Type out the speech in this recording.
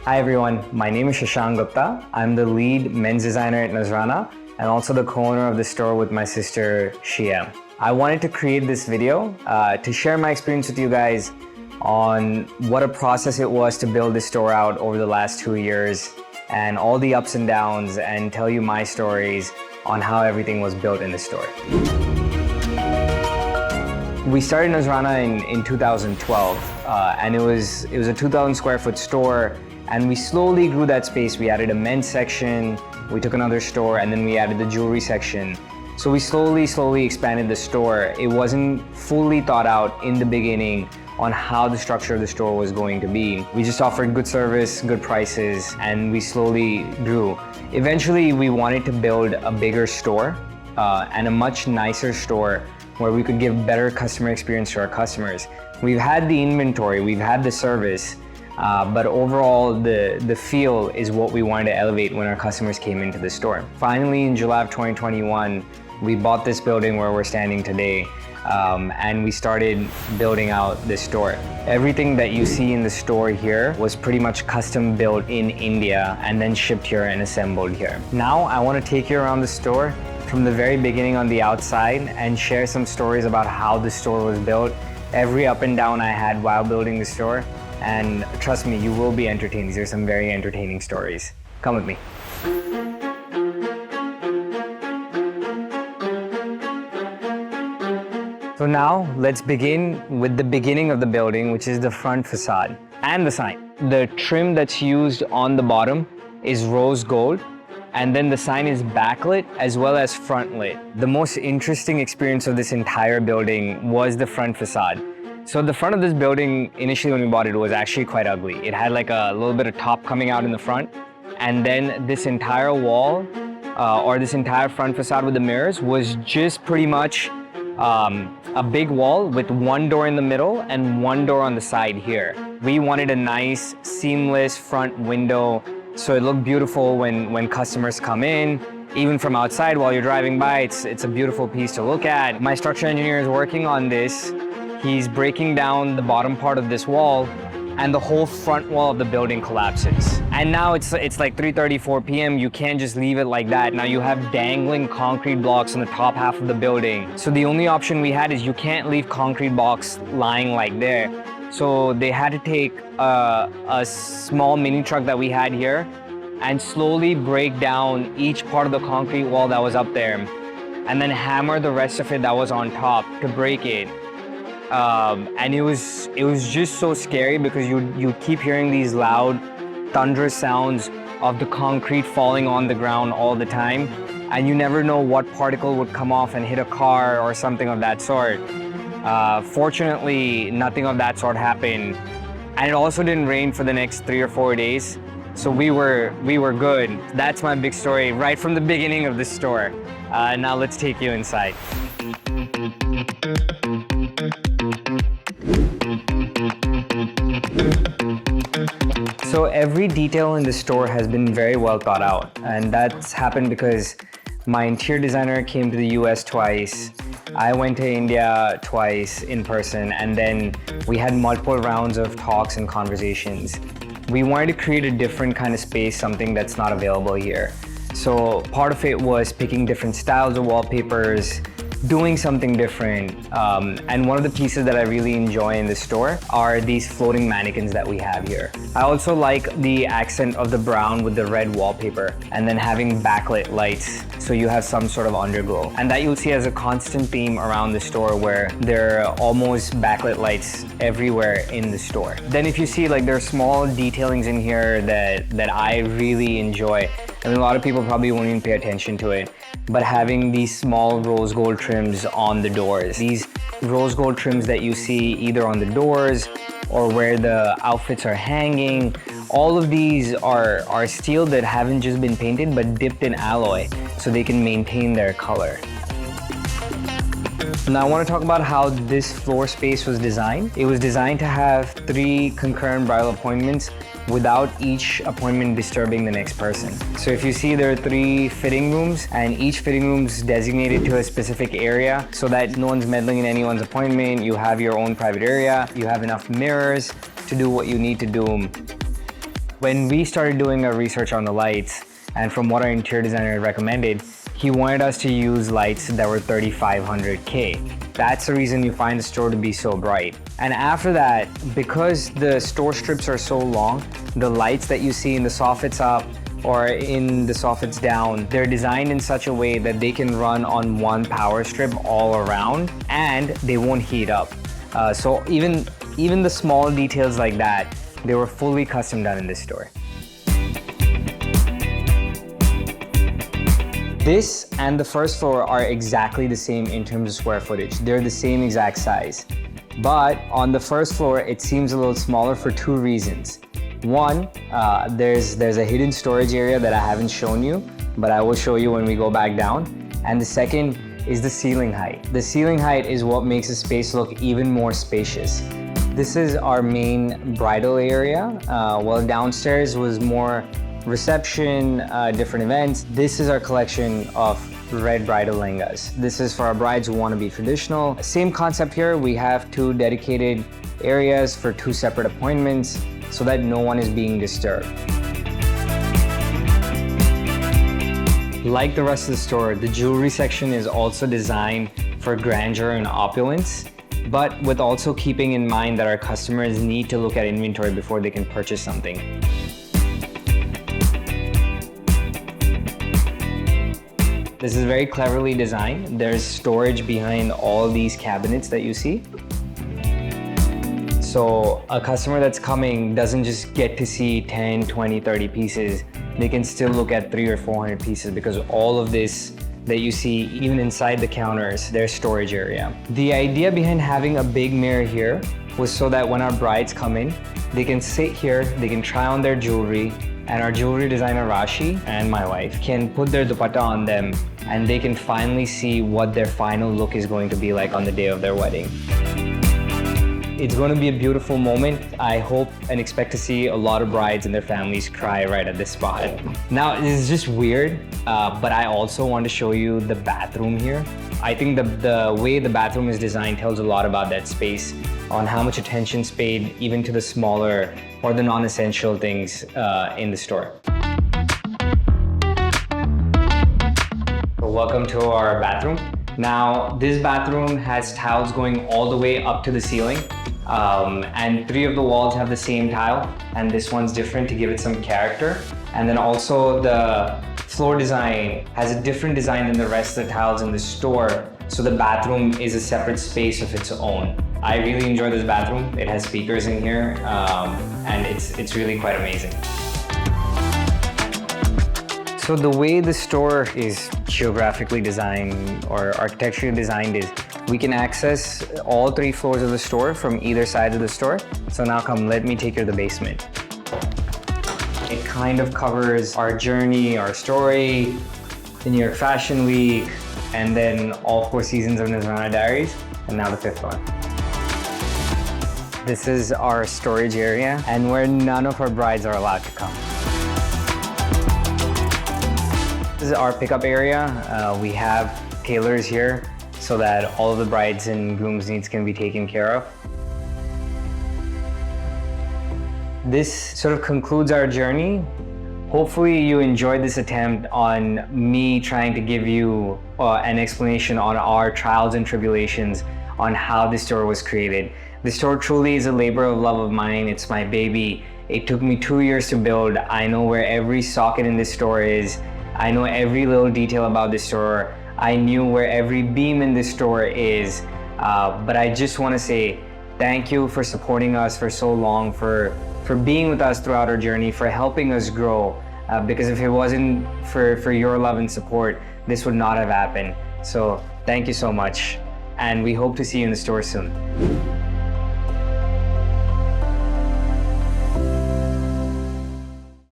Hi everyone, my name is Shashank Gupta. I'm the lead men's designer at Nazrana and also the co-owner of the store with my sister Shia. I wanted to create this video to share my experience with you guys on what a process it was to build this store out over the last 2 years and all the ups and downs, and tell you my stories on how everything was built in the store. We started Nazrana in 2012 and it was a 2,000 square foot store. And we slowly grew that space. We added a men's section, we took another store, and then we added the jewelry section. So we slowly expanded the store. It wasn't fully thought out in the beginning on how the structure of the store was going to be. We just offered good service, good prices, and we slowly grew. Eventually, we wanted to build a bigger store and a much nicer store where we could give better customer experience to our customers. We've had the inventory, we've had the service, but overall, the feel is what we wanted to elevate when our customers came into the store. Finally, in July of 2021, we bought this building where we're standing today, and we started building out this store. Everything that you see in the store here was pretty much custom built in India and then shipped here and assembled here. Now, I want to take you around the store from the very beginning on the outside and share some stories about how the store was built, every up and down I had while building the store. And trust me, you will be entertained. These are some very entertaining stories. Come with me. So now let's begin with the beginning of the building, which is the front facade and the sign. The trim that's used on the bottom is rose gold, and then the sign is backlit as well as front lit. The most interesting experience of this entire building was the front facade. So the front of this building, initially when we bought it, was actually quite ugly. It had like a little bit of top coming out in the front, and then this entire wall, or this entire front facade with the mirrors, was just pretty much a big wall with one door in the middle and one door on the side here. We wanted a nice, seamless front window, so it looked beautiful when customers come in. Even from outside while you're driving by, it's a beautiful piece to look at. My structural engineer is working on this. He's breaking down the bottom part of this wall, and the whole front wall of the building collapses. And now it's like 3:34 p.m. You can't just leave it like that. Now you have dangling concrete blocks on the top half of the building. So the only option we had is you can't leave concrete blocks lying like there. So they had to take a small mini truck that we had here and slowly break down each part of the concrete wall that was up there, and then hammer the rest of it that was on top to break it. And it was just so scary because you keep hearing these loud, thunderous sounds of the concrete falling on the ground all the time, and you never know what particle would come off and hit a car or something of that sort. Fortunately, nothing of that sort happened, and it also didn't rain for the next 3 or 4 days, so we were good. That's my big story right from the beginning of the store. Now let's take you inside. So every detail in the store has been very well thought out, and that's happened because my interior designer came to the US twice, I went to India twice in person, and then we had multiple rounds of talks and conversations. We wanted to create a different kind of space, something that's not available here. So part of it was picking different styles of wallpapers, doing something different. And one of the pieces that I really enjoy in the store are these floating mannequins that we have here. I also like the accent of the brown with the red wallpaper, and then having backlit lights so you have some sort of underglow. And that you'll see as a constant theme around the store, where there are almost backlit lights everywhere in the store. Then if you see, like, there are small detailings in here that I really enjoy. I mean, a lot of people probably won't even pay attention to it, but having these small rose gold trims on the doors. These rose gold trims that you see either on the doors or where the outfits are hanging, all of these are steel that haven't just been painted but dipped in alloy so they can maintain their color. Now I want to talk about how this floor space was designed. It was designed to have 3 concurrent bridal appointments without each appointment disturbing the next person. So if you see, there are 3 fitting rooms, and each fitting room is designated to a specific area so that no one's meddling in anyone's appointment. You have your own private area, you have enough mirrors to do what you need to do. When we started doing our research on the lights, and from what our interior designer recommended, he wanted us to use lights that were 3500K. That's the reason you find the store to be so bright. And after that, because the store strips are so long, the lights that you see in the soffits up or in the soffits down, they're designed in such a way that they can run on one power strip all around and they won't heat up. So even the small details like that, they were fully custom done in this store. This and the first floor are exactly the same in terms of square footage. They're the same exact size. But on the first floor, it seems a little smaller for two reasons. One, there's a hidden storage area that I haven't shown you, but I will show you when we go back down. And the second is the ceiling height. The ceiling height is what makes the space look even more spacious. This is our main bridal area. While downstairs was more reception, different events. This is our collection of red bridal lehengas. This is for our brides who want to be traditional. Same concept here. We have two dedicated areas for two separate appointments so that no one is being disturbed. Like the rest of the store, the jewelry section is also designed for grandeur and opulence, but with also keeping in mind that our customers need to look at inventory before they can purchase something. This is very cleverly designed. There's storage behind all these cabinets that you see. So a customer that's coming doesn't just get to see 10, 20, 30 pieces. They can still look at 300 or 400 pieces because all of this that you see, even inside the counters, there's storage area. The idea behind having a big mirror here was so that when our brides come in, they can sit here, they can try on their jewelry, and our jewelry designer Rashi and my wife can put their dupatta on them and they can finally see what their final look is going to be like on the day of their wedding. It's going to be a beautiful moment. I hope and expect to see a lot of brides and their families cry right at this spot. Now, this is just weird, but I also want to show you the bathroom here. I think the way the bathroom is designed tells a lot about that space, on how much attention is paid even to the smaller or the non-essential things in the store. So welcome to our bathroom. Now, this bathroom has tiles going all the way up to the ceiling. And 3 of the walls have the same tile, and this one's different to give it some character. And then also the floor design has a different design than the rest of the tiles in the store, so the bathroom is a separate space of its own. I really enjoy this bathroom. It has speakers in here, and it's really quite amazing. So the way the store is geographically designed or architecturally designed is we can access all 3 floors of the store from either side of the store. So now come, let me take you to the basement. It kind of covers our journey, our story, the New York Fashion Week, and then all 4 seasons of Nirvana Diaries, and now the 5th one. This is our storage area and where none of our brides are allowed to come. This is our pickup area. We have tailors here so that all of the brides and grooms' needs can be taken care of. This sort of concludes our journey. Hopefully you enjoyed this attempt on me trying to give you an explanation on our trials and tribulations on how this store was created. The store truly is a labor of love of mine. It's my baby. It took me 2 years to build. I know where every socket in this store is. I know every little detail about this store. I knew where every beam in this store is. But I just want to say thank you for supporting us for so long, for being with us throughout our journey, for helping us grow. Because if it wasn't for your love and support, this would not have happened. So thank you so much. And we hope to see you in the store soon.